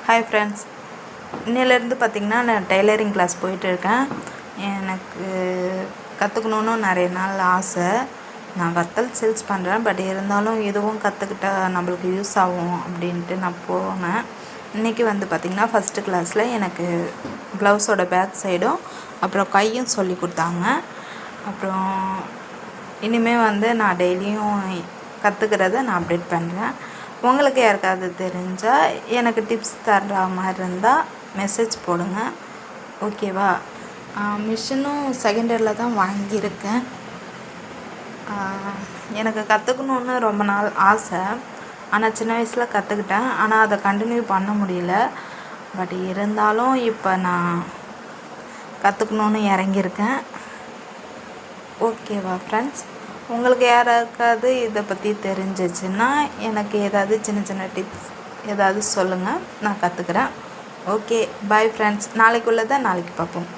Hi friends, இன்னிலேருந்து பார்த்திங்கன்னா நான் டெய்லரிங் கிளாஸ் போயிட்டுருக்கேன். எனக்கு கற்றுக்கணுன்னு நிறைய நாள் ஆசை. நான் வத்தல் சேல்ஸ் பண்ணுறேன். பட் இருந்தாலும் இதுவும் கற்றுக்கிட்டா நம்மளுக்கு யூஸ் ஆகும் அப்படின்ட்டு நான் போனேன். இன்றைக்கி பார்த்திங்கன்னா ஃபஸ்ட்டு கிளாஸில் எனக்கு ப்ளவுஸோட பேக் சைடும் அப்புறம் கையும் சொல்லி கொடுத்தாங்க. அப்புறம் இனிமேல் நான் டெய்லியும் கற்றுக்கிறத நான் அப்டேட் பண்ணுறேன். உங்களுக்கு யாருக்காவது தெரிஞ்சால் எனக்கு டிப்ஸ் தர்ற மாதிரி இருந்தால் மெசேஜ் போடுங்க, ஓகேவா? மிஷினும் செகண்ட் இயரில் தான் வாங்கியிருக்கேன். எனக்கு கற்றுக்கணுன்னு ரொம்ப நாள் ஆசை. ஆனால் சின்ன வயசில் கற்றுக்கிட்டேன். ஆனால் அதை கண்டினியூ பண்ண முடியல. பட் இருந்தாலும் இப்போ நான் கற்றுக்கணுன்னு இறங்கியிருக்கேன். ஓகேவா ஃப்ரெண்ட்ஸ்? உங்களுக்கு யாராவது இதை பற்றி தெரிஞ்சிச்சுன்னா எனக்கு ஏதாவது சின்ன சின்ன டிப்ஸ் ஏதாவது சொல்லுங்கள், நான் கற்றுக்குறேன். Okay, bye friends. நாளைக்குள்ளதை நாளைக்கு பார்ப்போம்.